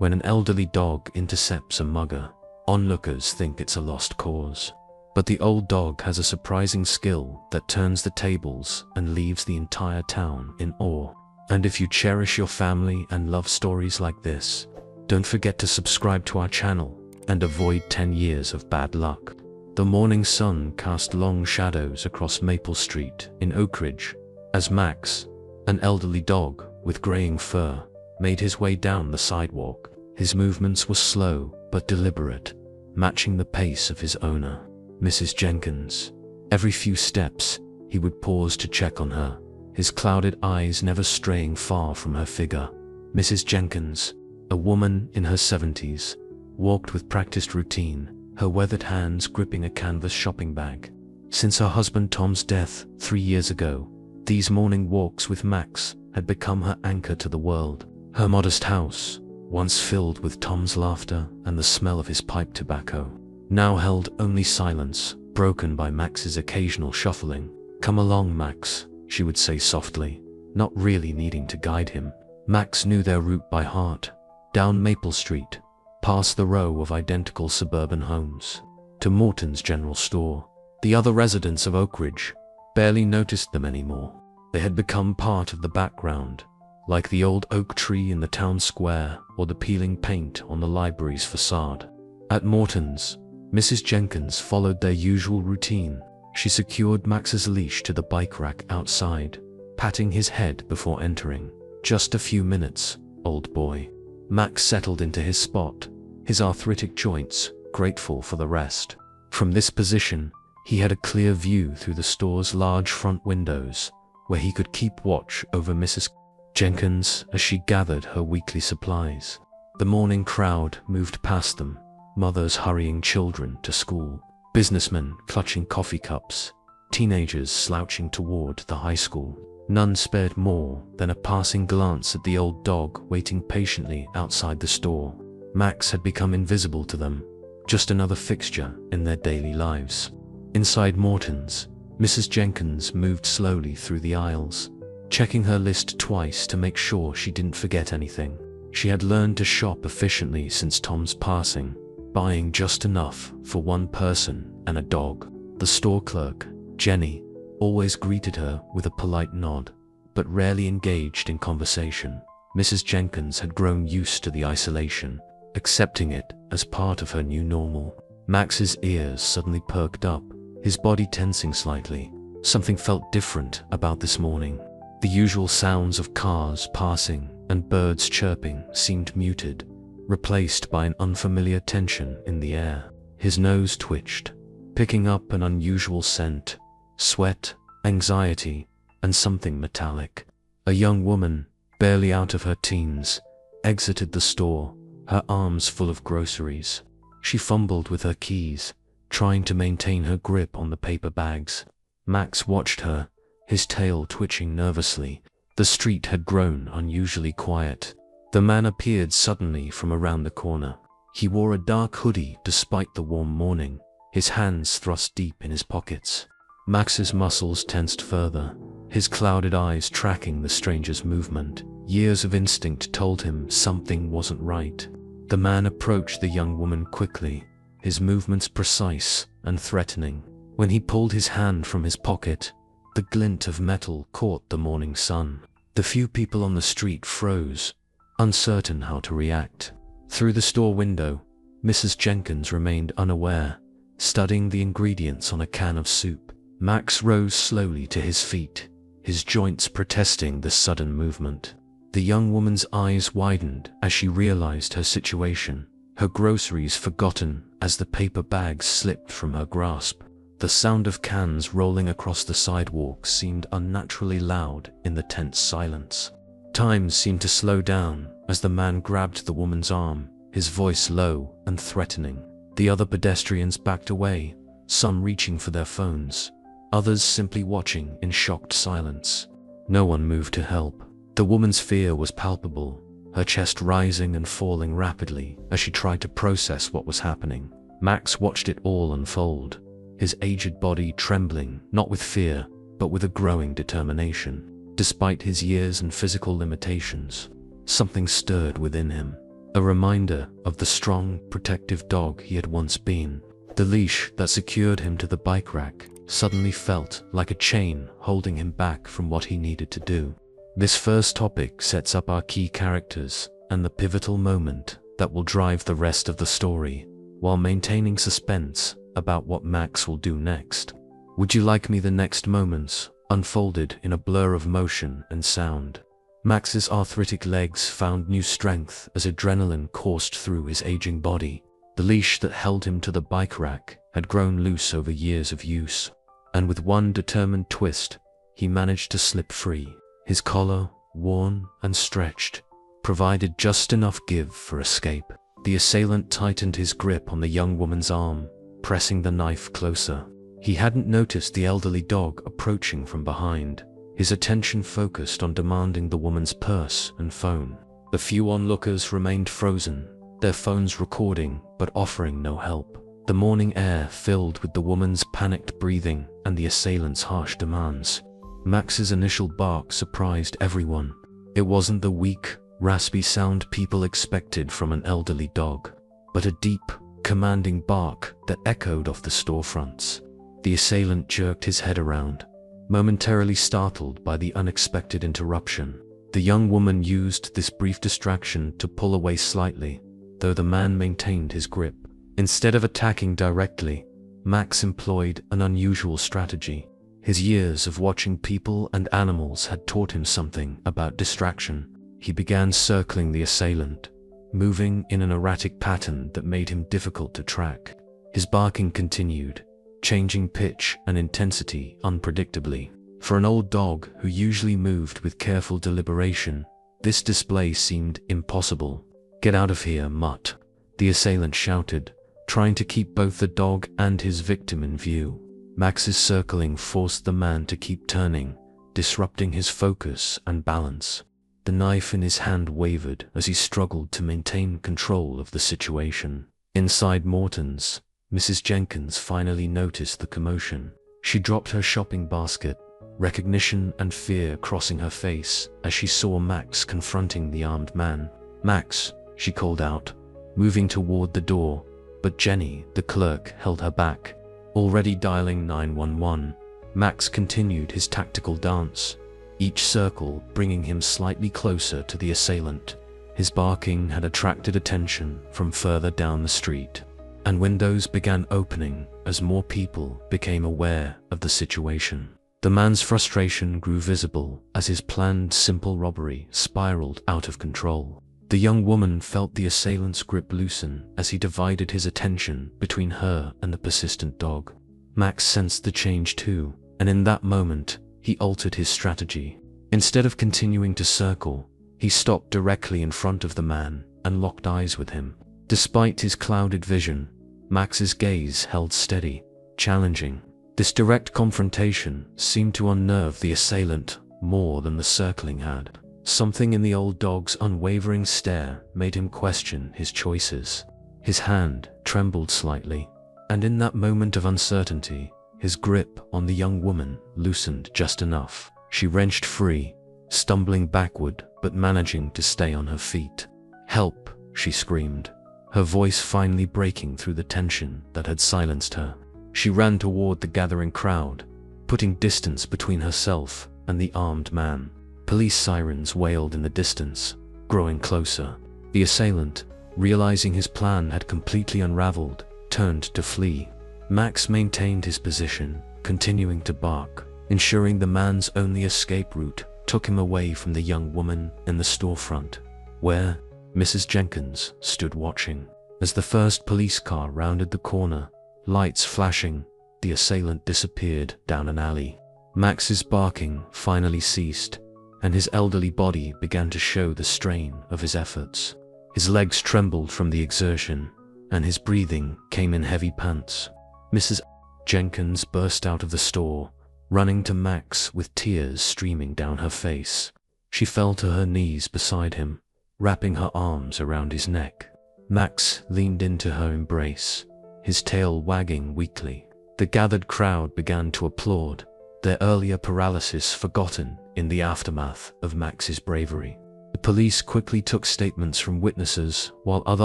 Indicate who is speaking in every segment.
Speaker 1: When an elderly dog intercepts a mugger, onlookers think it's a lost cause. But the old dog has a surprising skill that turns the tables and leaves the entire town in awe. And if you cherish your family and love stories like this, don't forget to subscribe to our channel and avoid 10 years of bad luck. The morning sun cast long shadows across Maple Street in Oak Ridge as Max, an elderly dog with graying fur, made his way down the sidewalk. His movements were slow but deliberate, matching the pace of his owner, Mrs. Jenkins. Every few steps, he would pause to check on her, his clouded eyes never straying far from her figure. Mrs. Jenkins, a woman in her 70s, walked with practiced routine, her weathered hands gripping a canvas shopping bag. Since her husband Tom's death 3 years ago, these morning walks with Max had become her anchor to the world. Her modest house, once filled with Tom's laughter and the smell of his pipe tobacco, now held only silence, broken by Max's occasional shuffling. "Come along, Max," she would say softly, not really needing to guide him. Max knew their route by heart, down Maple Street, past the row of identical suburban homes, to Morton's general store. The other residents of Oak Ridge barely noticed them anymore. They had become part of the background, like the old oak tree in the town square or the peeling paint on the library's facade. At Morton's, Mrs. Jenkins followed their usual routine. She secured Max's leash to the bike rack outside, patting his head before entering. "Just a few minutes, old boy." Max settled into his spot, his arthritic joints grateful for the rest. From this position, he had a clear view through the store's large front windows, where he could keep watch over Mrs. Jenkins as she gathered her weekly supplies. The morning crowd moved past them, mothers hurrying children to school, businessmen clutching coffee cups, teenagers slouching toward the high school. None spared more than a passing glance at the old dog waiting patiently outside the store. Max had become invisible to them, just another fixture in their daily lives. Inside Morton's, Mrs. Jenkins moved slowly through the aisles, checking her list twice to make sure she didn't forget anything. She had learned to shop efficiently since Tom's passing, buying just enough for one person and a dog. The store clerk, Jenny, always greeted her with a polite nod, but rarely engaged in conversation. Mrs. Jenkins had grown used to the isolation, accepting it as part of her new normal. Max's ears suddenly perked up, his body tensing slightly. Something felt different about this morning. The usual sounds of cars passing and birds chirping seemed muted, replaced by an unfamiliar tension in the air. His nose twitched, picking up an unusual scent, sweat, anxiety, and something metallic. A young woman, barely out of her teens, exited the store, her arms full of groceries. She fumbled with her keys, trying to maintain her grip on the paper bags. Max watched her, his tail twitching nervously. The street had grown unusually quiet. The man appeared suddenly from around the corner. He wore a dark hoodie despite the warm morning, his hands thrust deep in his pockets. Max's muscles tensed further, his clouded eyes tracking the stranger's movement. Years of instinct told him something wasn't right. The man approached the young woman quickly, his movements precise and threatening. When he pulled his hand from his pocket, the glint of metal caught the morning sun. The few people on the street froze, uncertain how to react. Through the store window, Mrs. Jenkins remained unaware, studying the ingredients on a can of soup. Max rose slowly to his feet, his joints protesting the sudden movement. The young woman's eyes widened as she realized her situation, her groceries forgotten as the paper bags slipped from her grasp. The sound of cans rolling across the sidewalk seemed unnaturally loud in the tense silence. Time seemed to slow down as the man grabbed the woman's arm, his voice low and threatening. The other pedestrians backed away, some reaching for their phones, others simply watching in shocked silence. No one moved to help. The woman's fear was palpable, her chest rising and falling rapidly as she tried to process what was happening. Max watched it all unfold, his aged body trembling, not with fear, but with a growing determination. Despite his years and physical limitations, something stirred within him. a reminder of the strong, protective dog he had once been. The leash that secured him to the bike rack suddenly felt like a chain holding him back from what he needed to do. This first topic sets up our key characters and the pivotal moment that will drive the rest of the story, while maintaining suspense about what Max will do next. Would you like me? The next moments unfolded in a blur of motion and sound. Max's arthritic legs found new strength as adrenaline coursed through his aging body. The leash that held him to the bike rack had grown loose over years of use, and with one determined twist, he managed to slip free. His collar, worn and stretched, provided just enough give for escape. The assailant tightened his grip on the young woman's arm, pressing the knife closer. He hadn't noticed the elderly dog approaching from behind, his attention focused on demanding the woman's purse and phone. The few onlookers remained frozen, their phones recording but offering no help. The morning air filled with the woman's panicked breathing and the assailant's harsh demands. Max's initial bark surprised everyone. It wasn't the weak, raspy sound people expected from an elderly dog, but a deep, commanding bark that echoed off the storefronts. The assailant jerked his head around, momentarily startled by the unexpected interruption. The young woman used this brief distraction to pull away slightly, though the man maintained his grip. Instead of attacking directly, Max employed an unusual strategy. His years of watching people and animals had taught him something about distraction. He began circling the assailant, moving in an erratic pattern that made him difficult to track. His barking continued, changing pitch and intensity unpredictably. For an old dog who usually moved with careful deliberation, this display seemed impossible. "Get out of here, mutt," the assailant shouted, trying to keep both the dog and his victim in view. Max's circling forced the man to keep turning, disrupting his focus and balance. The knife in his hand wavered as he struggled to maintain control of the situation. Inside Morton's, Mrs. Jenkins finally noticed the commotion. She dropped her shopping basket, recognition and fear crossing her face as she saw Max confronting the armed man. "Max," she called out, moving toward the door, but Jenny, the clerk, held her back. Already dialing 911, Max continued his tactical dance, each circle bringing him slightly closer to the assailant. His barking had attracted attention from further down the street, and windows began opening as more people became aware of the situation. The man's frustration grew visible as his planned simple robbery spiraled out of control. The young woman felt the assailant's grip loosen as he divided his attention between her and the persistent dog. Max sensed the change too, and in that moment, he altered his strategy. Instead of continuing to circle, he stopped directly in front of the man and locked eyes with him. Despite his clouded vision, Max's gaze held steady, challenging. This direct confrontation seemed to unnerve the assailant more than the circling had. Something in the old dog's unwavering stare made him question his choices. His hand trembled slightly, and in that moment of uncertainty, his grip on the young woman loosened just enough. She wrenched free, stumbling backward but managing to stay on her feet. "Help!" she screamed, her voice finally breaking through the tension that had silenced her. She ran toward the gathering crowd, putting distance between herself and the armed man. Police sirens wailed in the distance, growing closer. The assailant, realizing his plan had completely unraveled, turned to flee. Max maintained his position, continuing to bark, ensuring the man's only escape route took him away from the young woman in the storefront, where Mrs. Jenkins stood watching. As the first police car rounded the corner, lights flashing, the assailant disappeared down an alley. Max's barking finally ceased, and his elderly body began to show the strain of his efforts. His legs trembled from the exertion, and his breathing came in heavy pants. Mrs. Jenkins burst out of the store, running to Max with tears streaming down her face. She fell to her knees beside him, wrapping her arms around his neck. Max leaned into her embrace, his tail wagging weakly. The gathered crowd began to applaud, their earlier paralysis forgotten in the aftermath of Max's bravery. The Police quickly took statements from witnesses while other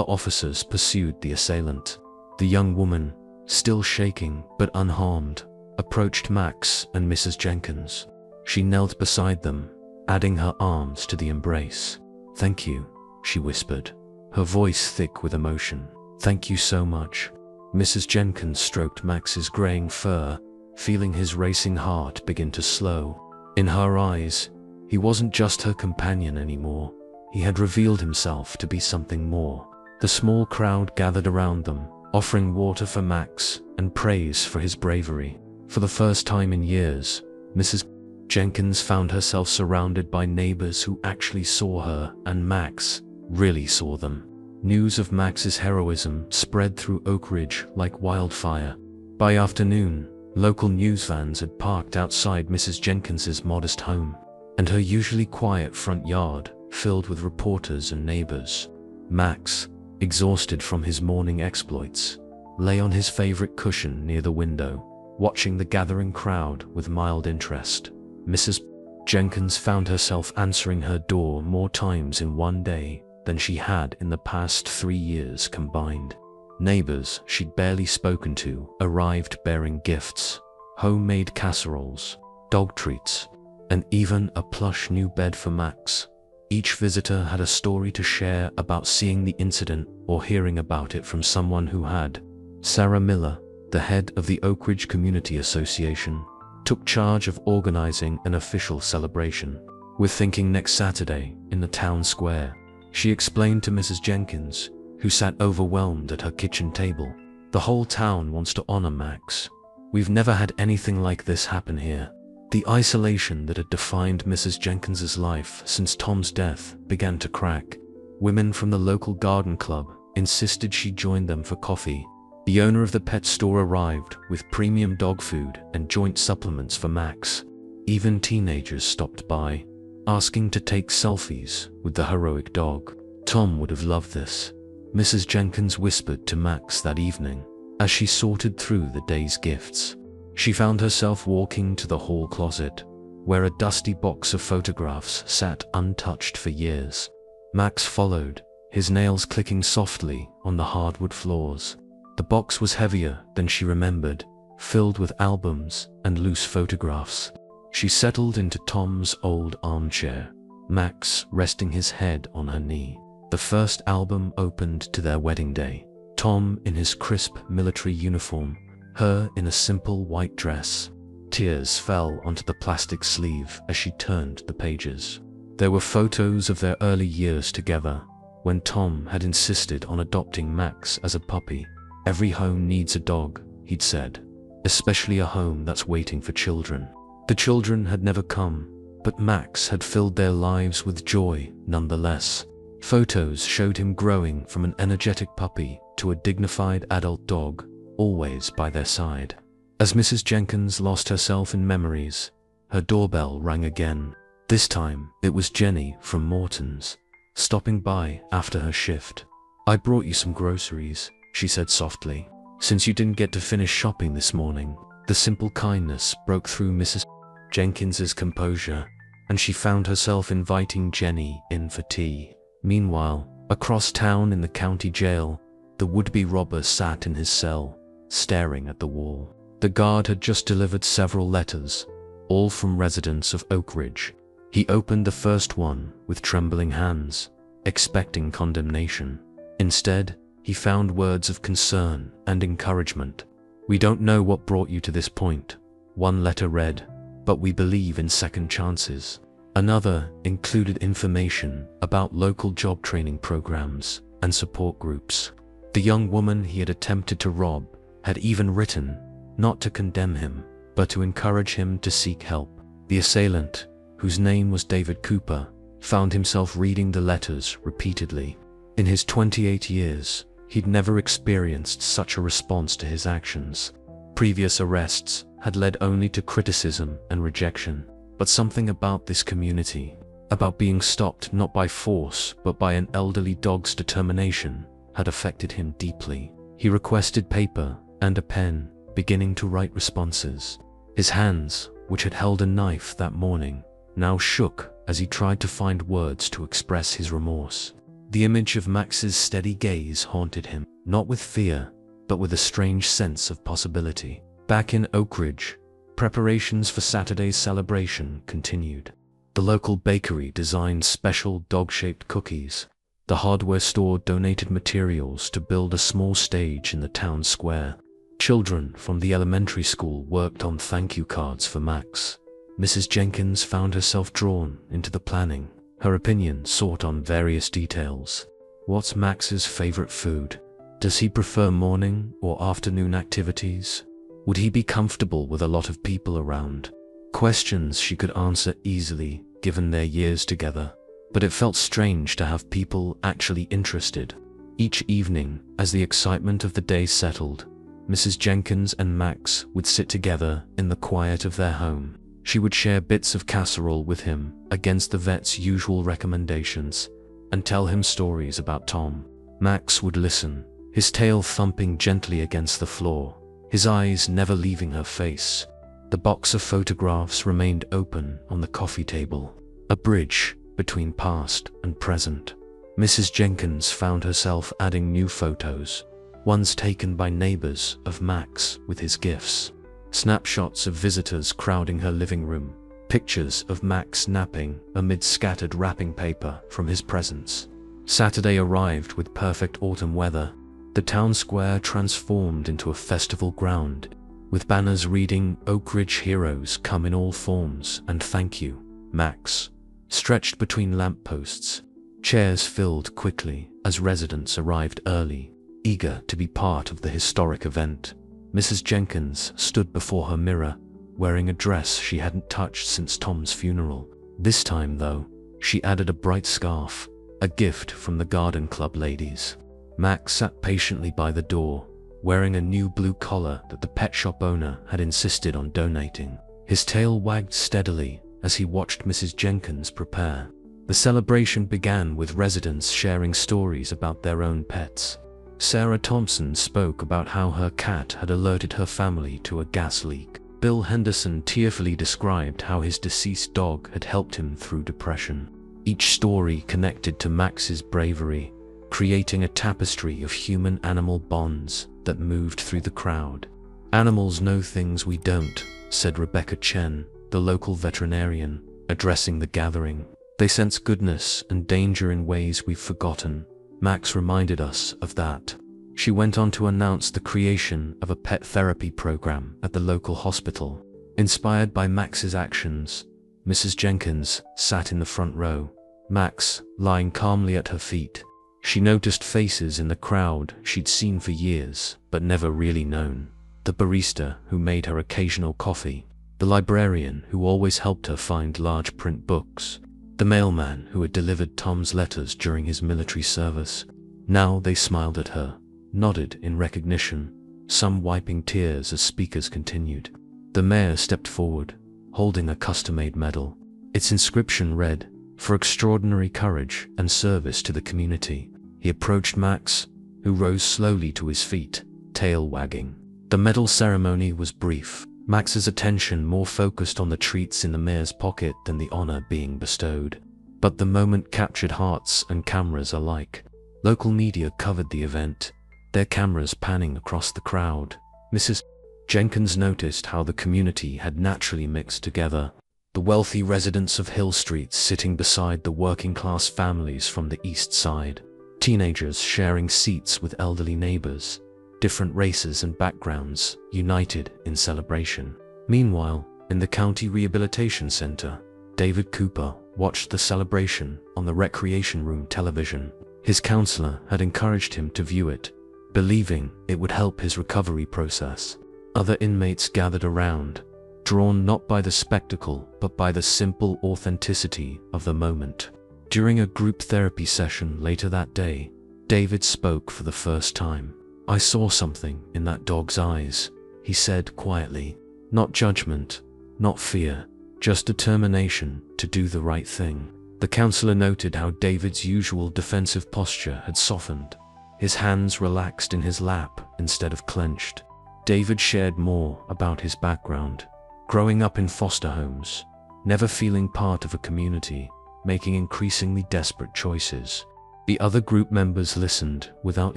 Speaker 1: officers pursued the assailant. The young woman, still shaking but unharmed, approached Max and Mrs. Jenkins. She knelt beside them, adding her arms to the embrace. "Thank you," she whispered, her voice thick with emotion. "Thank you so much." Mrs. Jenkins stroked Max's graying fur, feeling his racing heart begin to slow. In her eyes, he wasn't just her companion anymore. He had revealed himself to be something more. The small crowd gathered around them, offering water for Max and praise for his bravery. For the first time in years, Mrs. Jenkins found herself surrounded by neighbors who actually saw her, and Max really saw them. News of Max's heroism spread through Oak Ridge like wildfire. By afternoon, local news vans had parked outside Mrs. Jenkins's modest home, and her usually quiet front yard filled with reporters and neighbors. Max, exhausted from his morning exploits, lay on his favorite cushion near the window, watching the gathering crowd with mild interest. Mrs. Jenkins found herself answering her door more times in one day than she had in the past 3 years combined. Neighbors she'd barely spoken to arrived bearing gifts, homemade casseroles, dog treats, and even a plush new bed for Max. Each visitor had a story to share about seeing the incident or hearing about it from someone who had. Sarah Miller, the head of the Oak Ridge Community Association, took charge of organizing an official celebration. "We're thinking next Saturday in the town square," she explained to Mrs. Jenkins, who sat overwhelmed at her kitchen table. "The whole town wants to honor Max. We've never had anything like this happen here." The isolation that had defined Mrs. Jenkins's life since Tom's death began to crack. Women from the local garden club insisted she join them for coffee. The owner of the pet store arrived with premium dog food and joint supplements for Max. Even teenagers stopped by, asking to take selfies with the heroic dog. Tom would have loved this, Mrs. Jenkins whispered to Max that evening, as she sorted through the day's gifts. She found herself walking to the hall closet, where a dusty box of photographs sat untouched for years. Max followed, his nails clicking softly on the hardwood floors. The box was heavier than she remembered, filled with albums and loose photographs. She settled into Tom's old armchair, Max resting his head on her knee. The first album opened to their wedding day. Tom in his crisp military uniform, her in a simple white dress. Tears fell onto the plastic sleeve as she turned the pages. There were photos of their early years together, when Tom had insisted on adopting Max as a puppy. "Every home needs a dog," he'd said, "especially a home that's waiting for children." The children had never come, but Max had filled their lives with joy nonetheless. Photos showed him growing from an energetic puppy to a dignified adult dog, always by their side. As Mrs. Jenkins lost herself in memories, her doorbell rang again. This time, it was Jenny from Morton's, stopping by after her shift. "I brought you some groceries," she said softly, "since you didn't get to finish shopping this morning." The simple kindness broke through Mrs. Jenkins's composure, and she found herself inviting Jenny in for tea. Meanwhile, across town in the county jail, the would-be robber sat in his cell, staring at the wall. The guard had just delivered several letters, all from residents of Oak Ridge. He opened the first one with trembling hands, expecting condemnation. Instead, he found words of concern and encouragement. "We don't know what brought you to this point," one letter read, "but we believe in second chances." Another included information about local job training programs and support groups. The young woman he had attempted to rob had even written, not to condemn him, but to encourage him to seek help. The assailant, whose name was David Cooper, found himself reading the letters repeatedly. In his 28 years, he'd never experienced such a response to his actions. Previous arrests had led only to criticism and rejection, but something about this community, about being stopped not by force but by an elderly dog's determination, had affected him deeply. He requested paper and a pen, beginning to write responses. His hands, which had held a knife that morning, now shook as he tried to find words to express his remorse. The image of Max's steady gaze haunted him, not with fear, but with a strange sense of possibility. Back in Oak Ridge, preparations for Saturday's celebration continued. The local bakery designed special dog-shaped cookies. The hardware store donated materials to build a small stage in the town square. Children from the elementary school worked on thank you cards for Max. Mrs. Jenkins found herself drawn into the planning, her opinion sought on various details. What's Max's favorite food? Does he prefer morning or afternoon activities? Would he be comfortable with a lot of people around? Questions she could answer easily, given their years together. But it felt strange to have people actually interested. Each evening, as the excitement of the day settled, Mrs. Jenkins and Max would sit together in the quiet of their home. She would share bits of casserole with him against the vet's usual recommendations and tell him stories about Tom. Max would listen, his tail thumping gently against the floor, his eyes never leaving her face. The box of photographs remained open on the coffee table, a bridge between past and present. Mrs. Jenkins found herself adding new photos, ones taken by neighbors of Max with his gifts, snapshots of visitors crowding her living room, pictures of Max napping amid scattered wrapping paper from his presents. Saturday arrived with perfect autumn weather. The town square transformed into a festival ground, with banners reading "Oak Ridge Heroes come in all forms" and "Thank you, Max," stretched between lampposts. Chairs filled quickly as residents arrived early, eager to be part of the historic event. Mrs. Jenkins stood before her mirror, wearing a dress she hadn't touched since Tom's funeral. This time, though, she added a bright scarf, a gift from the garden club ladies. Max sat patiently by the door, wearing a new blue collar that the pet shop owner had insisted on donating. His tail wagged steadily as he watched Mrs. Jenkins prepare. The celebration began with residents sharing stories about their own pets. Sarah Thompson spoke about how her cat had alerted her family to a gas leak. Bill Henderson tearfully described how his deceased dog had helped him through depression. Each story connected to Max's bravery, creating a tapestry of human-animal bonds that moved through the crowd. "Animals know things we don't," said Rebecca Chen, the local veterinarian, addressing the gathering. "They sense goodness and danger in ways we've forgotten." Max reminded us of that. She went on to announce the creation of a pet therapy program at the local hospital. Inspired by Max's actions, Mrs. Jenkins sat in the front row, Max lying calmly at her feet. She noticed faces in the crowd she'd seen for years, but never really known. The barista who made her occasional coffee, the librarian who always helped her find large print books, the mailman who had delivered Tom's letters during his military service. Now they smiled at her, nodded in recognition, some wiping tears as speakers continued. The mayor stepped forward, holding a custom-made medal. Its inscription read, "For extraordinary courage and service to the community." He approached Max, who rose slowly to his feet, tail wagging. The medal ceremony was brief, Max's attention more focused on the treats in the mayor's pocket than the honor being bestowed. But the moment captured hearts and cameras alike. Local media covered the event, their cameras panning across the crowd. Mrs. Jenkins noticed how the community had naturally mixed together. The wealthy residents of Hill Street sitting beside the working-class families from the East Side. Teenagers sharing seats with elderly neighbors. Different races and backgrounds united in celebration. Meanwhile, in the County Rehabilitation Center, David Cooper watched the celebration on the Recreation Room television. His counselor had encouraged him to view it, believing it would help his recovery process. Other inmates gathered around, drawn not by the spectacle but by the simple authenticity of the moment. During a group therapy session later that day, David spoke for the first time. "I saw something in that dog's eyes," he said quietly. "Not judgment, not fear, just determination to do the right thing." The counselor noted how David's usual defensive posture had softened. His hands relaxed in his lap instead of clenched. David shared more about his background. Growing up in foster homes, never feeling part of a community, making increasingly desperate choices. The other group members listened without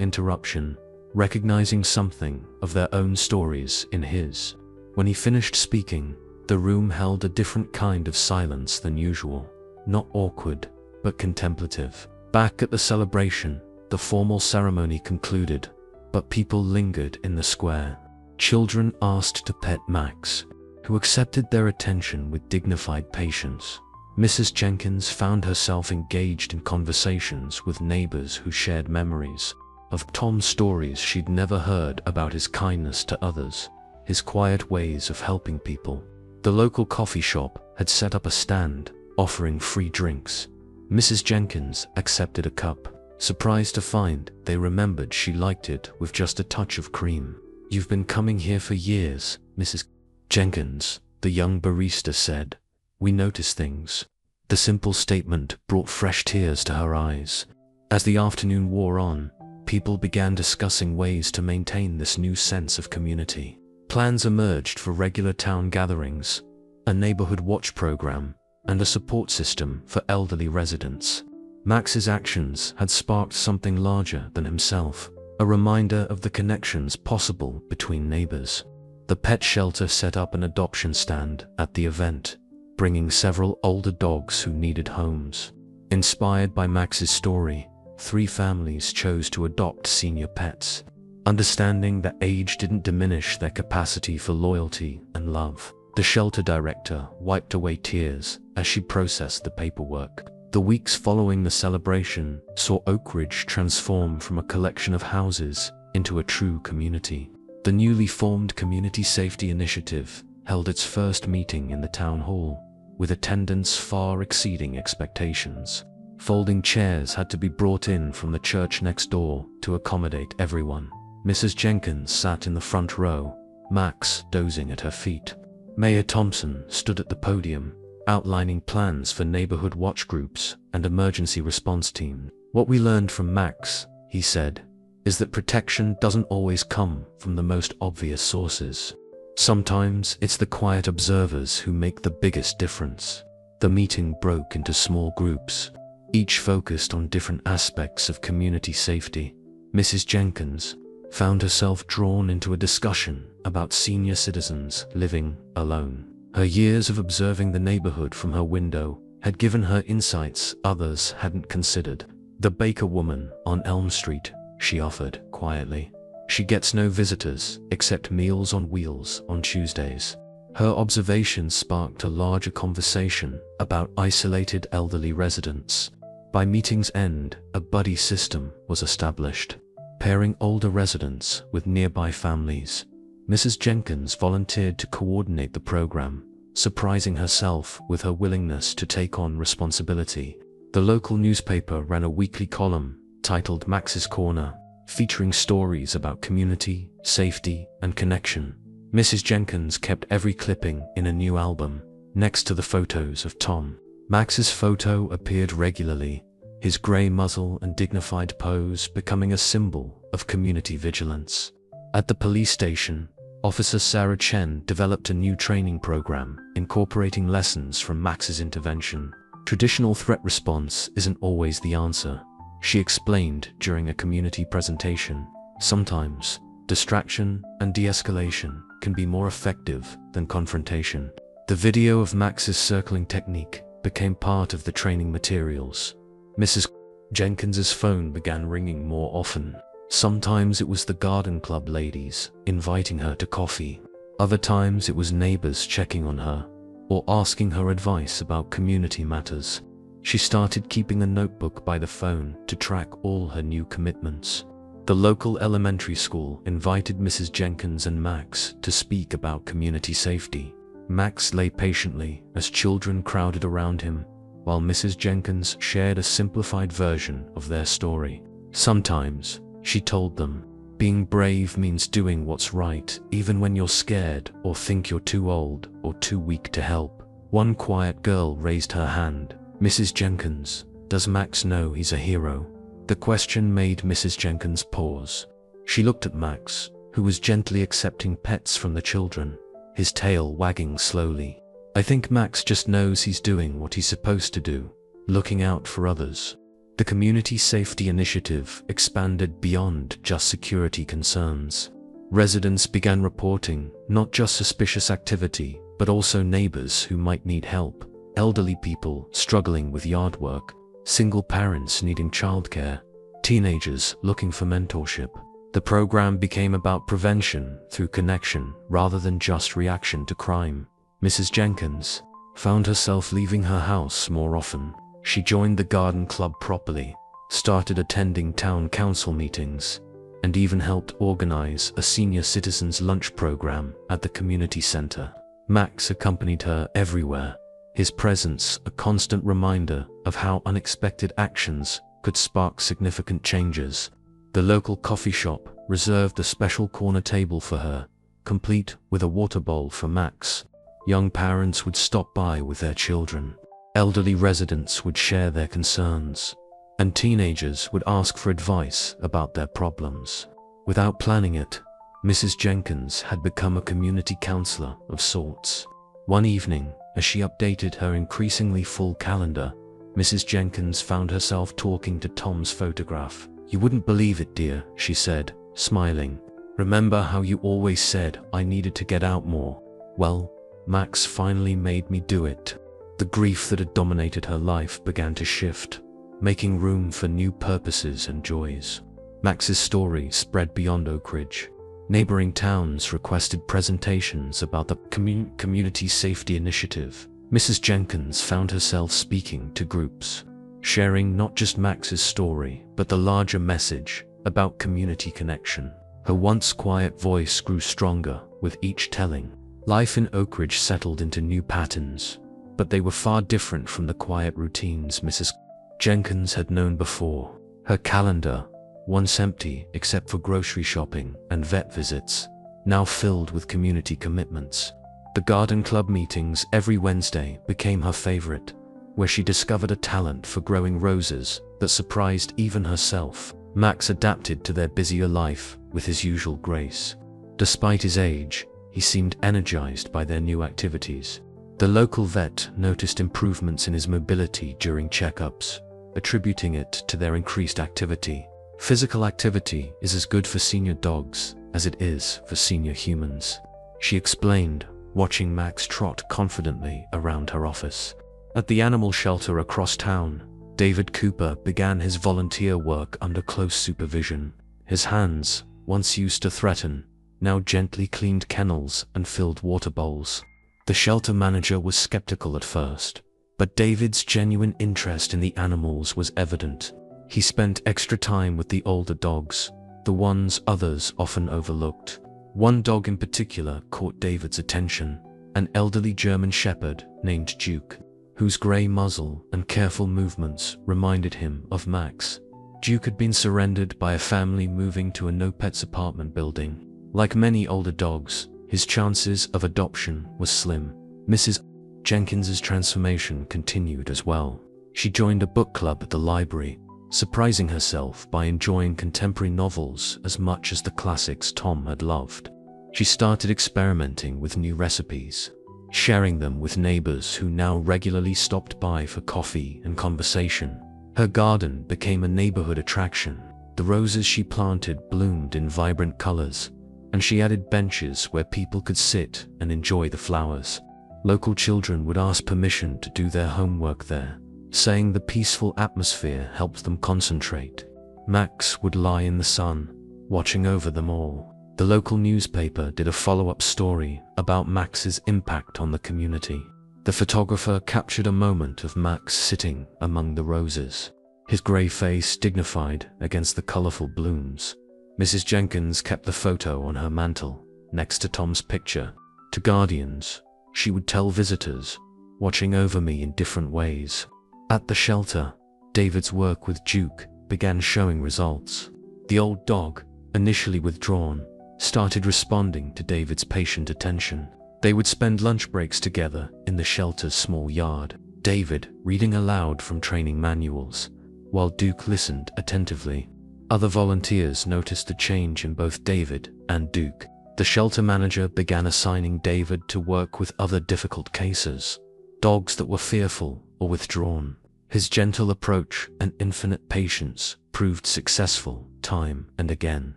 Speaker 1: interruption, recognizing something of their own stories in his. When he finished speaking, the room held a different kind of silence than usual, not awkward, but contemplative. Back at the celebration, the formal ceremony concluded, but people lingered in the square. Children asked to pet Max, who accepted their attention with dignified patience. Mrs. Jenkins found herself engaged in conversations with neighbors who shared memories of Tom's stories she'd never heard about his kindness to others, his quiet ways of helping people. The local coffee shop had set up a stand, offering free drinks. Mrs. Jenkins accepted a cup, surprised to find they remembered she liked it with just a touch of cream. "You've been coming here for years, Mrs. Jenkins," the young barista said. "We notice things." The simple statement brought fresh tears to her eyes. As the afternoon wore on, people began discussing ways to maintain this new sense of community. Plans emerged for regular town gatherings, a neighborhood watch program, and a support system for elderly residents. Max's actions had sparked something larger than himself, a reminder of the connections possible between neighbors. The pet shelter set up an adoption stand at the event, bringing several older dogs who needed homes. Inspired by Max's story, 3 families chose to adopt senior pets, understanding that age didn't diminish their capacity for loyalty and love. The shelter director wiped away tears as she processed the paperwork. The weeks following the celebration saw Oak Ridge transform from a collection of houses into a true community. The newly formed Community Safety Initiative held its first meeting in the town hall, with attendance far exceeding expectations. Folding chairs had to be brought in from the church next door to accommodate everyone. Mrs. Jenkins sat in the front row, Max dozing at her feet. Mayor Thompson stood at the podium, outlining plans for neighborhood watch groups and emergency response teams. "What we learned from Max," he said, "is that protection doesn't always come from the most obvious sources. Sometimes it's the quiet observers who make the biggest difference." The meeting broke into small groups, each focused on different aspects of community safety. Mrs. Jenkins found herself drawn into a discussion about senior citizens living alone. Her years of observing the neighborhood from her window had given her insights others hadn't considered. "The baker woman on Elm Street," she offered quietly. "She gets no visitors except Meals on Wheels on Tuesdays." Her observations sparked a larger conversation about isolated elderly residents. By meeting's end, a buddy system was established, pairing older residents with nearby families. Mrs. Jenkins volunteered to coordinate the program, surprising herself with her willingness to take on responsibility. The local newspaper ran a weekly column titled Max's Corner, featuring stories about community, safety, and connection. Mrs. Jenkins kept every clipping in a new album, next to the photos of Tom. Max's photo appeared regularly, his grey muzzle and dignified pose becoming a symbol of community vigilance. At the police station, Officer Sarah Chen developed a new training program incorporating lessons from Max's intervention. "Traditional threat response isn't always the answer," she explained during a community presentation. "Sometimes, distraction and de-escalation can be more effective than confrontation." The video of Max's circling technique became part of the training materials. Mrs. Jenkins's phone began ringing more often. Sometimes it was the garden club ladies inviting her to coffee. Other times it was neighbors checking on her or asking her advice about community matters. She started keeping a notebook by the phone to track all her new commitments. The local elementary school invited Mrs. Jenkins and Max to speak about community safety. Max lay patiently as children crowded around him, while Mrs. Jenkins shared a simplified version of their story. Sometimes, she told them, being brave means doing what's right even when you're scared or think you're too old or too weak to help. One quiet girl raised her hand. "Mrs. Jenkins, does Max know he's a hero?" The question made Mrs. Jenkins pause. She looked at Max, who was gently accepting pets from the children, his tail wagging slowly. "I think Max just knows he's doing what he's supposed to do," looking out for others. The Community Safety Initiative expanded beyond just security concerns. Residents began reporting not just suspicious activity, but also neighbors who might need help, elderly people struggling with yard work, single parents needing childcare, teenagers looking for mentorship. The program became about prevention through connection rather than just reaction to crime. Mrs. Jenkins found herself leaving her house more often. She joined the garden club properly, started attending town council meetings, and even helped organize a senior citizens lunch program at the community center. Max accompanied her everywhere, his presence a constant reminder of how unexpected actions could spark significant changes. The local coffee shop reserved a special corner table for her, complete with a water bowl for Max. Young parents would stop by with their children. Elderly residents would share their concerns, and teenagers would ask for advice about their problems. Without planning it, Mrs. Jenkins had become a community counselor of sorts. One evening, as she updated her increasingly full calendar, Mrs. Jenkins found herself talking to Tom's photograph. "You wouldn't believe it, dear," she said, smiling. "Remember how you always said I needed to get out more? Well, Max finally made me do it." The grief that had dominated her life began to shift, making room for new purposes and joys. Max's story spread beyond Oak Ridge. Neighboring towns requested presentations about the Community Safety Initiative. Mrs. Jenkins found herself speaking to groups, sharing not just Max's story, but the larger message about community connection. Her once quiet voice grew stronger with each telling. Life in Oak Ridge settled into new patterns, but they were far different from the quiet routines Mrs. Jenkins had known before. Her calendar, once empty except for grocery shopping and vet visits, now filled with community commitments. The garden club meetings every Wednesday became her favorite, where she discovered a talent for growing roses that surprised even herself. Max adapted to their busier life with his usual grace. Despite his age, he seemed energized by their new activities. The local vet noticed improvements in his mobility during checkups, attributing it to their increased activity. Physical activity is as good for senior dogs as it is for senior humans, she explained, watching Max trot confidently around her office. At the animal shelter across town, David Cooper began his volunteer work under close supervision. His hands, once used to threaten, now gently cleaned kennels and filled water bowls. The shelter manager was skeptical at first, but David's genuine interest in the animals was evident. He spent extra time with the older dogs, the ones others often overlooked. One dog in particular caught David's attention, an elderly German shepherd named Duke, whose grey muzzle and careful movements reminded him of Max. Duke had been surrendered by a family moving to a no-pets apartment building. Like many older dogs, his chances of adoption were slim. Mrs. Jenkins's transformation continued as well. She joined a book club at the library, surprising herself by enjoying contemporary novels as much as the classics Tom had loved. She started experimenting with new recipes, sharing them with neighbors who now regularly stopped by for coffee and conversation. Her garden became a neighborhood attraction. The roses she planted bloomed in vibrant colors, and she added benches where people could sit and enjoy the flowers. Local children would ask permission to do their homework there, saying the peaceful atmosphere helped them concentrate. Max would lie in the sun, watching over them all. The local newspaper did a follow-up story about Max's impact on the community. The photographer captured a moment of Max sitting among the roses, his grey face dignified against the colorful blooms. Mrs. Jenkins kept the photo on her mantle, next to Tom's picture. To guardians, she would tell visitors, watching over me in different ways. At the shelter, David's work with Duke began showing results. The old dog, initially withdrawn, started responding to David's patient attention. They would spend lunch breaks together in the shelter's small yard, David reading aloud from training manuals, while Duke listened attentively. Other volunteers noticed a change in both David and Duke. The shelter manager began assigning David to work with other difficult cases, dogs that were fearful or withdrawn. His gentle approach and infinite patience proved successful time and again.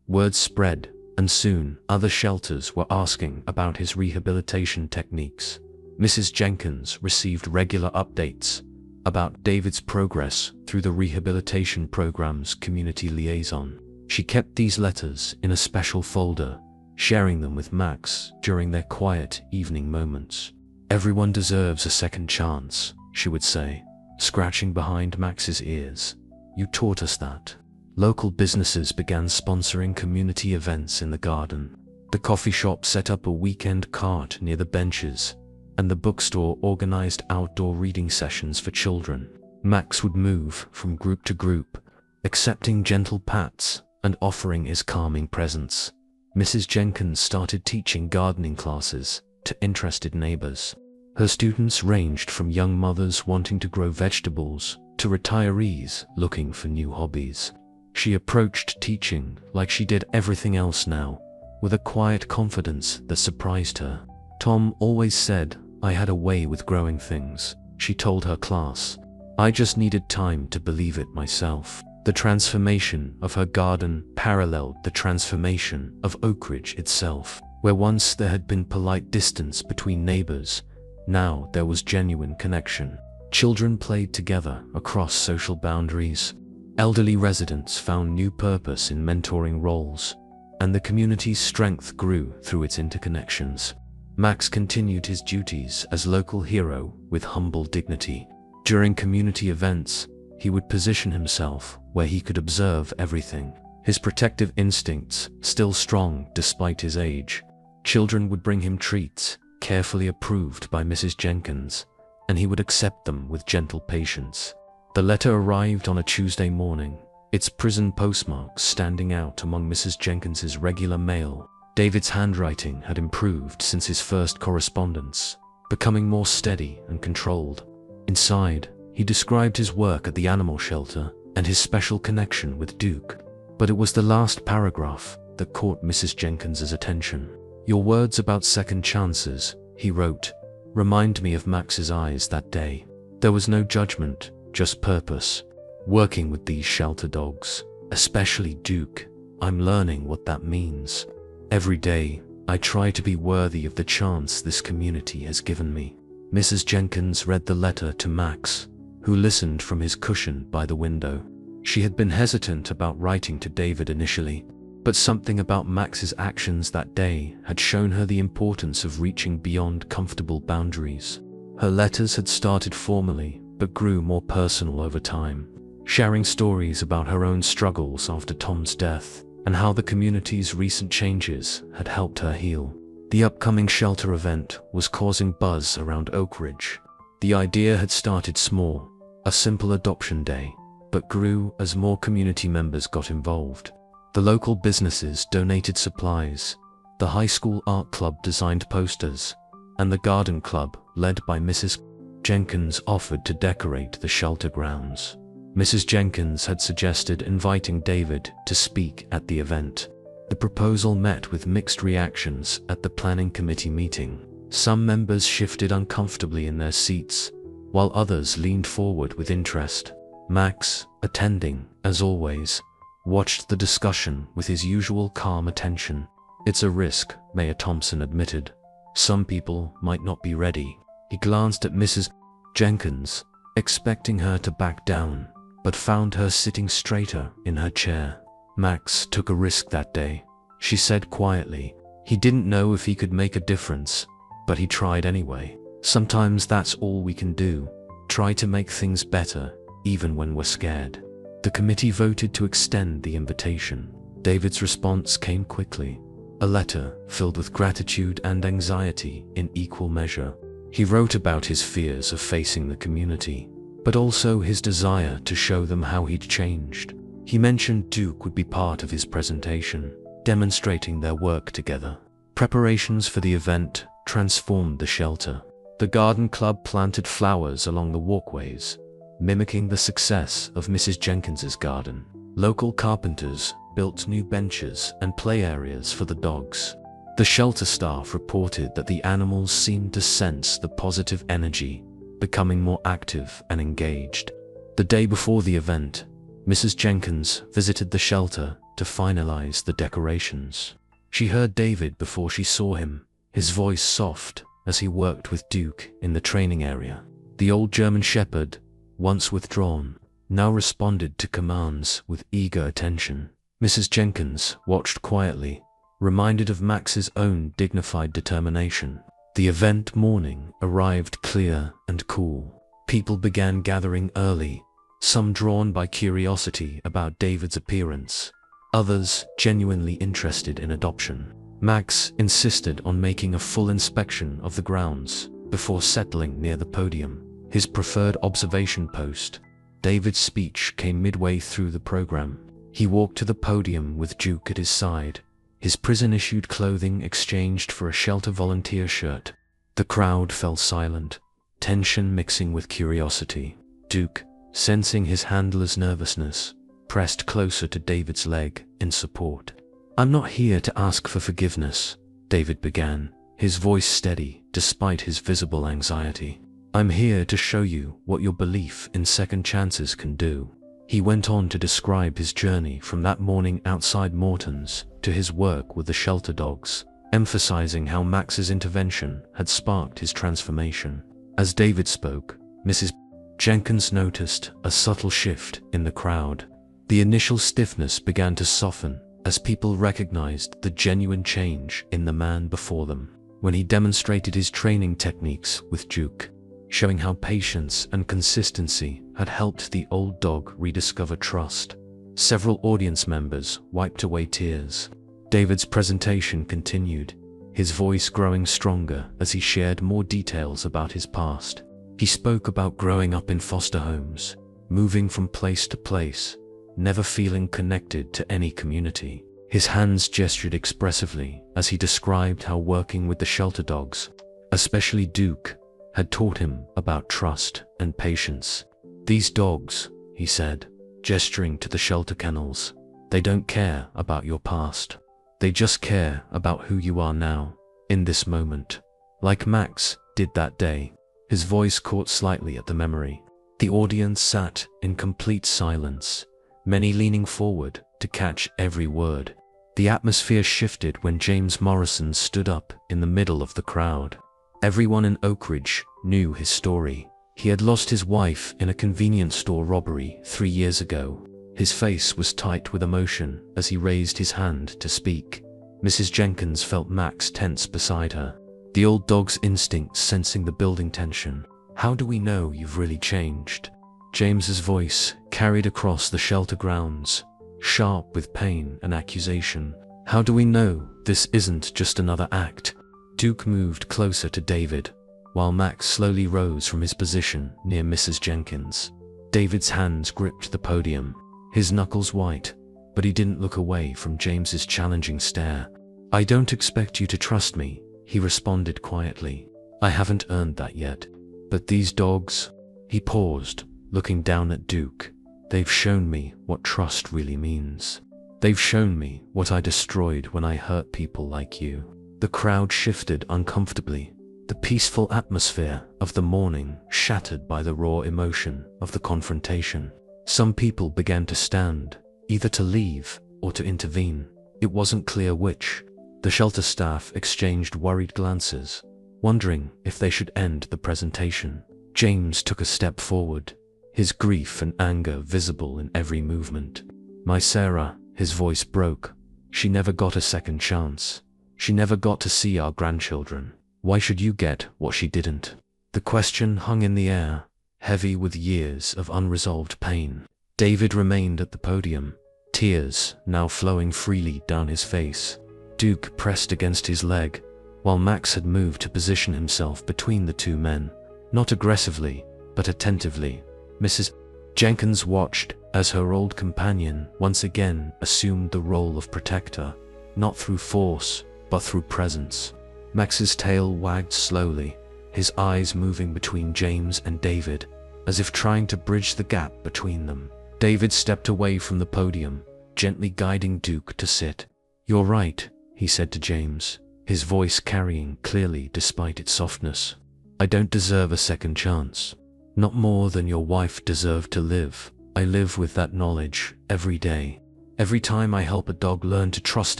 Speaker 1: Word spread, and soon other shelters were asking about his rehabilitation techniques. Mrs. Jenkins received regular updates about David's progress through the rehabilitation program's community liaison. She kept these letters in a special folder, sharing them with Max during their quiet evening moments. "Everyone deserves a second chance," she would say, scratching behind Max's ears. "You taught us that." Local businesses began sponsoring community events in the garden. The coffee shop set up a weekend cart near the benches, and the bookstore organized outdoor reading sessions for children. Max would move from group to group, accepting gentle pats and offering his calming presence. Mrs. Jenkins started teaching gardening classes to interested neighbors. Her students ranged from young mothers wanting to grow vegetables to retirees looking for new hobbies. She approached teaching like she did everything else now, with a quiet confidence that surprised her. "Tom always said I had a way with growing things," she told her class. "I just needed time to believe it myself." The transformation of her garden paralleled the transformation of Oak Ridge itself. Where once there had been polite distance between neighbors, now there was genuine connection. Children played together across social boundaries. Elderly residents found new purpose in mentoring roles, and the community's strength grew through its interconnections. Max continued his duties as local hero with humble dignity. During community events, he would position himself where he could observe everything, his protective instincts still strong despite his age. Children would bring him treats, carefully approved by Mrs. Jenkins, and he would accept them with gentle patience. The letter arrived on a Tuesday morning, its prison postmark standing out among Mrs. Jenkins's regular mail. David's handwriting had improved since his first correspondence, becoming more steady and controlled. Inside, he described his work at the animal shelter and his special connection with Duke. But it was the last paragraph that caught Mrs. Jenkins's attention. "Your words about second chances," he wrote, "remind me of Max's eyes that day. There was no judgment, just purpose. Working with these shelter dogs, especially Duke, I'm learning what that means. Every day, I try to be worthy of the chance this community has given me." Mrs. Jenkins read the letter to Max, who listened from his cushion by the window. She had been hesitant about writing to David initially, but something about Max's actions that day had shown her the importance of reaching beyond comfortable boundaries. Her letters had started formally, but grew more personal over time, sharing stories about her own struggles after Tom's death, and how the community's recent changes had helped her heal. The upcoming shelter event was causing buzz around Oak Ridge. The idea had started small, a simple adoption day, but grew as more community members got involved. The local businesses donated supplies, the high school art club designed posters, and the garden club, led by Mrs. Jenkins, offered to decorate the shelter grounds. Mrs. Jenkins had suggested inviting David to speak at the event. The proposal met with mixed reactions at the planning committee meeting. Some members shifted uncomfortably in their seats, while others leaned forward with interest. Max, attending, as always, watched the discussion with his usual calm attention. "It's a risk," Mayor Thompson admitted. "Some people might not be ready." He glanced at Mrs. Jenkins, expecting her to back down, but found her sitting straighter in her chair. "Max took a risk that day," she said quietly. "He didn't know if he could make a difference, but he tried anyway. Sometimes that's all we can do, try to make things better, even when we're scared." The committee voted to extend the invitation. David's response came quickly, a letter filled with gratitude and anxiety in equal measure. He wrote about his fears of facing the community, but also his desire to show them how he'd changed. He mentioned Duke would be part of his presentation, demonstrating their work together. Preparations for the event transformed the shelter. The garden club planted flowers along the walkways, mimicking the success of Mrs. Jenkins's garden. Local carpenters built new benches and play areas for the dogs. The shelter staff reported that the animals seemed to sense the positive energy, becoming more active and engaged. The day before the event, Mrs. Jenkins visited the shelter to finalize the decorations. She heard David before she saw him, his voice soft as he worked with Duke in the training area. The old German Shepherd, once withdrawn, now responded to commands with eager attention. Mrs. Jenkins watched quietly, reminded of Max's own dignified determination. The event morning arrived clear and cool. People began gathering early, some drawn by curiosity about David's appearance, others genuinely interested in adoption. Max insisted on making a full inspection of the grounds before settling near the podium, his preferred observation post. David's speech came midway through the program. He walked to the podium with Duke at his side, his prison-issued clothing exchanged for a shelter volunteer shirt. The crowd fell silent, tension mixing with curiosity. Duke, sensing his handler's nervousness, pressed closer to David's leg in support. "I'm not here to ask for forgiveness," David began, his voice steady despite his visible anxiety. "I'm here to show you what your belief in second chances can do." He went on to describe his journey from that morning outside Morton's to his work with the shelter dogs, emphasizing how Max's intervention had sparked his transformation. As David spoke, Mrs. Jenkins noticed a subtle shift in the crowd. The initial stiffness began to soften as people recognized the genuine change in the man before them. When he demonstrated his training techniques with Duke, showing how patience and consistency had helped the old dog rediscover trust, several audience members wiped away tears. David's presentation continued, his voice growing stronger as he shared more details about his past. He spoke about growing up in foster homes, moving from place to place, never feeling connected to any community. His hands gestured expressively as he described how working with the shelter dogs, especially Duke, had taught him about trust and patience. "These dogs," he said, gesturing to the shelter kennels, "they don't care about your past. They just care about who you are now, in this moment, like Max did that day." His voice caught slightly at the memory. The audience sat in complete silence, many leaning forward to catch every word. The atmosphere shifted when James Morrison stood up in the middle of the crowd. Everyone in Oak Ridge knew his story. He had lost his wife in a convenience store robbery 3 years ago. His face was tight with emotion as he raised his hand to speak. Mrs. Jenkins felt Max tense beside her, the old dog's instincts sensing the building tension. "How do we know you've really changed?" James's voice carried across the shelter grounds, sharp with pain and accusation. "How do we know this isn't just another act?" Duke moved closer to David, while Max slowly rose from his position near Mrs. Jenkins. David's hands gripped the podium, his knuckles white, but he didn't look away from James's challenging stare. "I don't expect you to trust me," he responded quietly. "I haven't earned that yet. But these dogs," he paused, looking down at Duke, "they've shown me what trust really means. They've shown me what I destroyed when I hurt people like you." The crowd shifted uncomfortably, the peaceful atmosphere of the morning shattered by the raw emotion of the confrontation. Some people began to stand, either to leave or to intervene. It wasn't clear which. The shelter staff exchanged worried glances, wondering if they should end the presentation. James took a step forward, his grief and anger visible in every movement. "My Sarah," his voice broke. "She never got a second chance. She never got to see our grandchildren. Why should you get what she didn't?" The question hung in the air, heavy with years of unresolved pain. David remained at the podium, tears now flowing freely down his face. Duke pressed against his leg, while Max had moved to position himself between the two men, not aggressively, but attentively. Mrs. Jenkins watched as her old companion once again assumed the role of protector, not through force, but through presence. Max's tail wagged slowly, his eyes moving between James and David, as if trying to bridge the gap between them. David stepped away from the podium, gently guiding Duke to sit. "You're right," he said to James, his voice carrying clearly despite its softness. "I don't deserve a second chance. Not more than your wife deserved to live. I live with that knowledge every day. Every time I help a dog learn to trust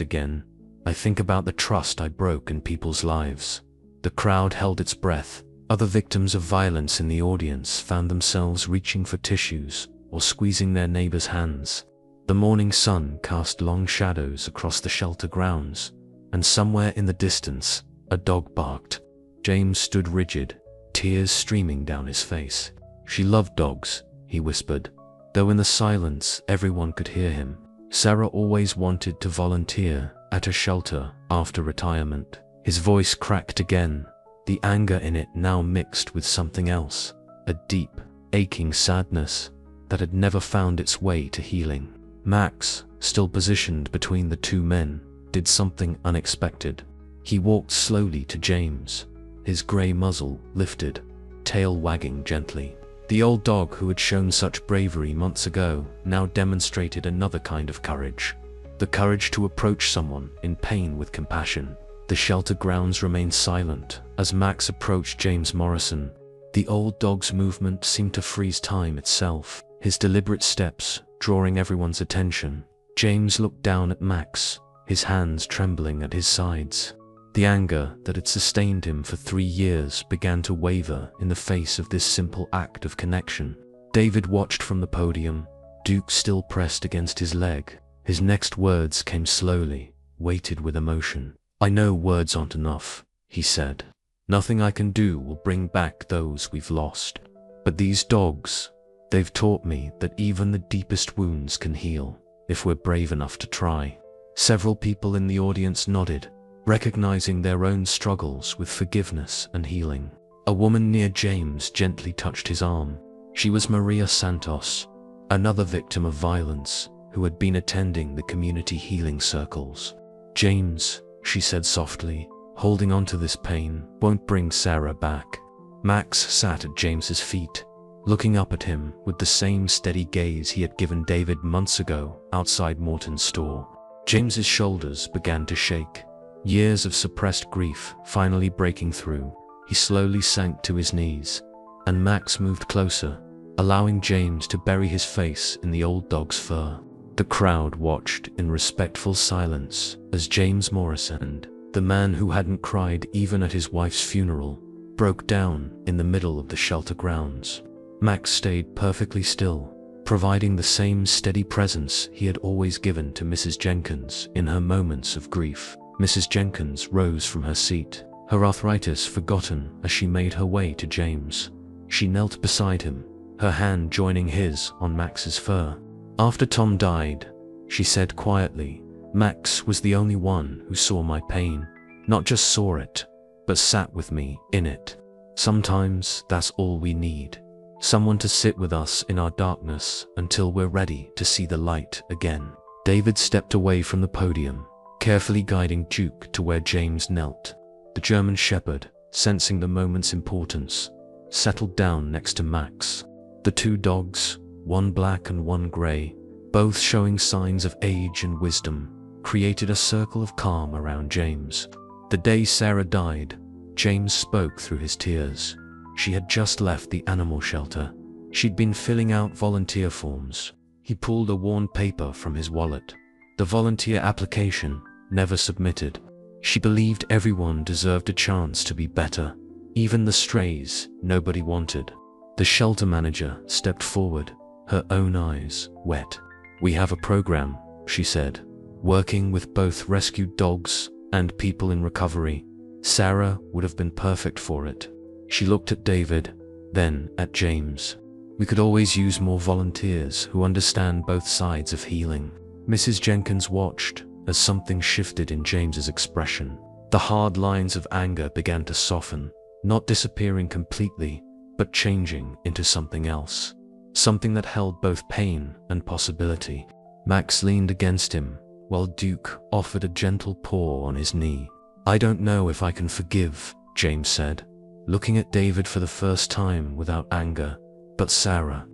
Speaker 1: again, I think about the trust I broke in people's lives." The crowd held its breath. Other victims of violence in the audience found themselves reaching for tissues or squeezing their neighbors' hands. The morning sun cast long shadows across the shelter grounds, and somewhere in the distance, a dog barked. James stood rigid, tears streaming down his face. "She loved dogs," he whispered, though in the silence everyone could hear him. Sarah always wanted to volunteer at a shelter after retirement. His voice cracked again, the anger in it now mixed with something else, a deep, aching sadness that had never found its way to healing. Max, still positioned between the two men, did something unexpected. He walked slowly to James, his grey muzzle lifted, tail wagging gently. The old dog who had shown such bravery months ago now demonstrated another kind of courage. The courage to approach someone in pain with compassion. The shelter grounds remained silent as Max approached James Morrison. The old dog's movement seemed to freeze time itself, his deliberate steps drawing everyone's attention. James looked down at Max, his hands trembling at his sides. The anger that had sustained him for 3 years began to waver in the face of this simple act of connection. David watched from the podium, Duke still pressed against his leg. His next words came slowly, weighted with emotion. "I know words aren't enough," he said. "Nothing I can do will bring back those we've lost. But these dogs, they've taught me that even the deepest wounds can heal, if we're brave enough to try." Several people in the audience nodded, recognizing their own struggles with forgiveness and healing. A woman near James gently touched his arm. She was Maria Santos, another victim of violence who had been attending the community healing circles. "James," she said softly, "holding on to this pain won't bring Sarah back." Max sat at James's feet, looking up at him with the same steady gaze he had given David months ago outside Morton's store. James's shoulders began to shake. Years of suppressed grief finally breaking through, he slowly sank to his knees, and Max moved closer, allowing James to bury his face in the old dog's fur. The crowd watched in respectful silence as James Morrison, the man who hadn't cried even at his wife's funeral, broke down in the middle of the shelter grounds. Max stayed perfectly still, providing the same steady presence he had always given to Mrs. Jenkins in her moments of grief. Mrs. Jenkins rose from her seat, her arthritis forgotten as she made her way to James. She knelt beside him, her hand joining his on Max's fur. "After Tom died," she said quietly, "Max was the only one who saw my pain. Not just saw it, but sat with me in it. Sometimes that's all we need. Someone to sit with us in our darkness until we're ready to see the light again." David stepped away from the podium, carefully guiding Duke to where James knelt. The German Shepherd, sensing the moment's importance, settled down next to Max. The two dogs, one black and one grey, both showing signs of age and wisdom, created a circle of calm around James. The day Sarah died, James spoke through his tears. She had just left the animal shelter. She'd been filling out volunteer forms. He pulled a worn paper from his wallet. The volunteer application, never submitted. She believed everyone deserved a chance to be better, even the strays nobody wanted. The shelter manager stepped forward, her own eyes wet. "We have a program," she said, "working with both rescued dogs and people in recovery. Sarah would have been perfect for it." She looked at David, then at James. "We could always use more volunteers who understand both sides of healing." Mrs. Jenkins watched as something shifted in James's expression. The hard lines of anger began to soften, not disappearing completely, but changing into something else. Something that held both pain and possibility. Max leaned against him, while Duke offered a gentle paw on his knee. "I don't know if I can forgive," James said, looking at David for the first time without anger, "but Sarah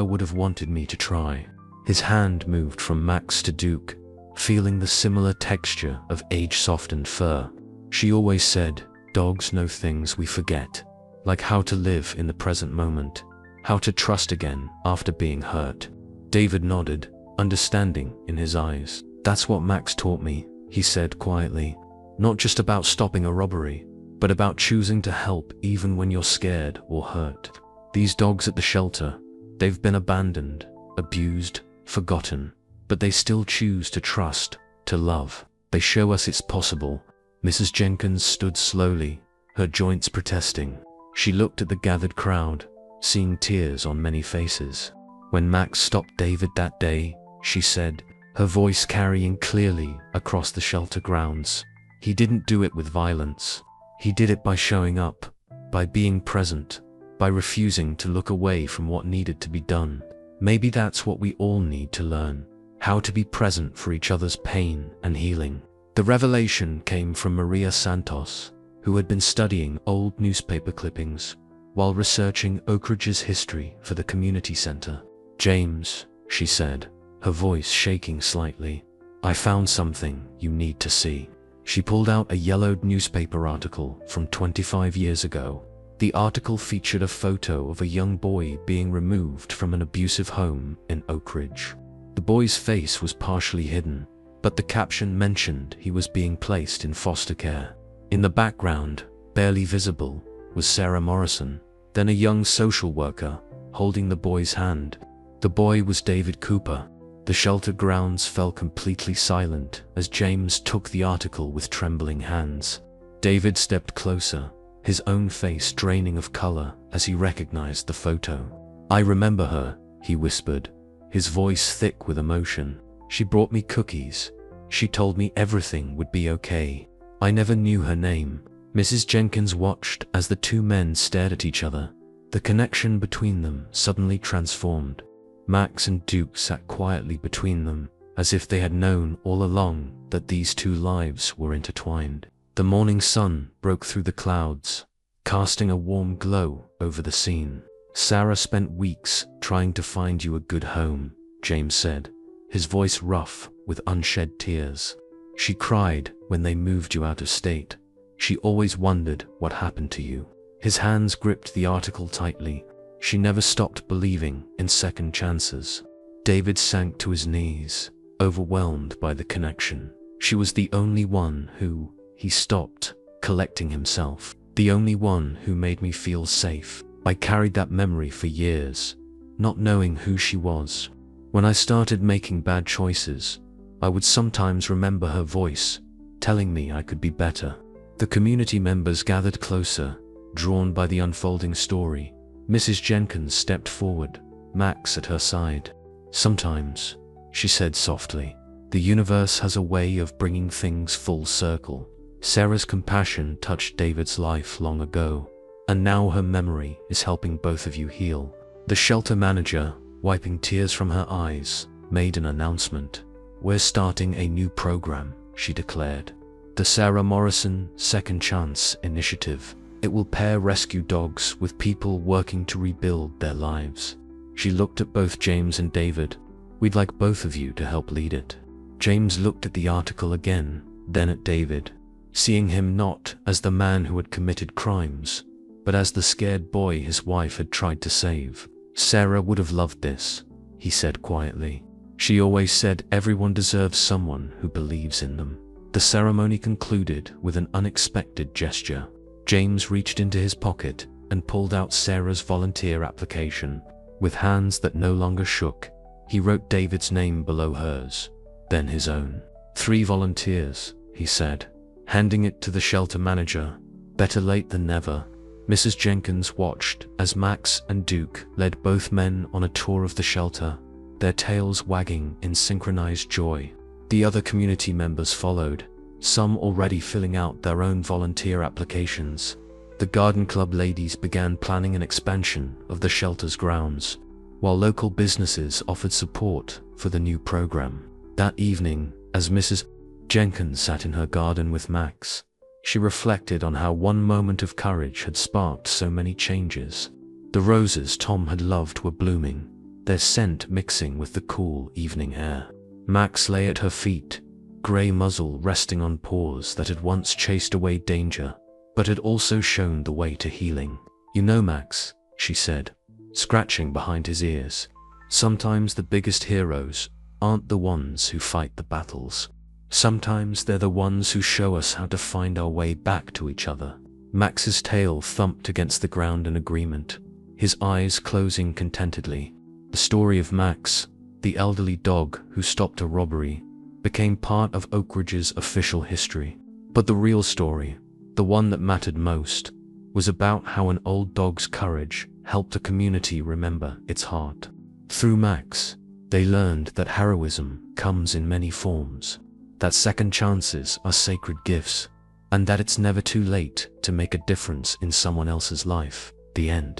Speaker 1: would have wanted me to try." His hand moved from Max to Duke, feeling the similar texture of age-softened fur. "She always said, dogs know things we forget, like how to live in the present moment, how to trust again after being hurt. David nodded, understanding in his eyes. That's what Max taught me, he said quietly. Not just about stopping a robbery, but about choosing to help even when you're scared or hurt. These dogs at the shelter, they've been abandoned, abused, forgotten, but they still choose to trust, to love. They show us it's possible. Mrs. Jenkins stood slowly, her joints protesting. She looked at the gathered crowd, seeing tears on many faces. When Max stopped David that day, she said, her voice carrying clearly across the shelter grounds, he didn't do it with violence. He did it by showing up, by being present, by refusing to look away from what needed to be done. Maybe that's what we all need to learn, how to be present for each other's pain and healing. The revelation came from Maria Santos, who had been studying old newspaper clippings while researching Oak Ridge's history for the community center. James, she said, her voice shaking slightly, I found something you need to see. She pulled out a yellowed newspaper article from 25 years ago. The article featured a photo of a young boy being removed from an abusive home in Oak Ridge. The boy's face was partially hidden, but the caption mentioned he was being placed in foster care. In the background, barely visible, was Sarah Morrison, then a young social worker, holding the boy's hand. The boy was David Cooper. The shelter grounds fell completely silent as James took the article with trembling hands. David stepped closer, his own face draining of color as he recognized the photo. I remember her, he whispered, his voice thick with emotion. She brought me cookies. She told me everything would be okay. I never knew her name. Mrs. Jenkins watched as the two men stared at each other. The connection between them suddenly transformed. Max and Duke sat quietly between them, as if they had known all along that these two lives were intertwined. The morning sun broke through the clouds, casting a warm glow over the scene. Sarah spent weeks trying to find you a good home, James said, his voice rough with unshed tears. She cried when they moved you out of state. She always wondered what happened to you. His hands gripped the article tightly. She never stopped believing in second chances. David sank to his knees, overwhelmed by the connection. She was the only one who, he stopped, collecting himself. The only one who made me feel safe. I carried that memory for years, not knowing who she was. When I started making bad choices, I would sometimes remember her voice, telling me I could be better. The community members gathered closer, drawn by the unfolding story. Mrs. Jenkins stepped forward, Max at her side. Sometimes, she said softly, the universe has a way of bringing things full circle. Sarah's compassion touched David's life long ago, and now her memory is helping both of you heal. The shelter manager, wiping tears from her eyes, made an announcement. We're starting a new program, she declared. The Sarah Morrison Second Chance Initiative. It will pair rescue dogs with people working to rebuild their lives. She looked at both James and David. We'd like both of you to help lead it. James looked at the article again, then at David, seeing him not as the man who had committed crimes, but as the scared boy his wife had tried to save. Sarah would have loved this, he said quietly. She always said everyone deserves someone who believes in them. The ceremony concluded with an unexpected gesture. James reached into his pocket and pulled out Sarah's volunteer application. With hands that no longer shook, he wrote David's name below hers, then his own. 3 volunteers, he said, handing it to the shelter manager. Better late than never. Mrs. Jenkins watched as Max and Duke led both men on a tour of the shelter, their tails wagging in synchronized joy. The other community members followed, some already filling out their own volunteer applications. The garden club ladies began planning an expansion of the shelter's grounds, while local businesses offered support for the new program. That evening, as Mrs. Jenkins sat in her garden with Max, she reflected on how one moment of courage had sparked so many changes. The roses Tom had loved were blooming, their scent mixing with the cool evening air. Max lay at her feet, grey muzzle resting on paws that had once chased away danger, but had also shown the way to healing. "You know, Max," she said, scratching behind his ears, "sometimes the biggest heroes aren't the ones who fight the battles. Sometimes they're the ones who show us how to find our way back to each other." Max's tail thumped against the ground in agreement, his eyes closing contentedly. The story of Max, the elderly dog who stopped a robbery, became part of Oak Ridge's official history. But the real story, the one that mattered most, was about how an old dog's courage helped a community remember its heart. Through Max, they learned that heroism comes in many forms, that second chances are sacred gifts, and that it's never too late to make a difference in someone else's life. The end.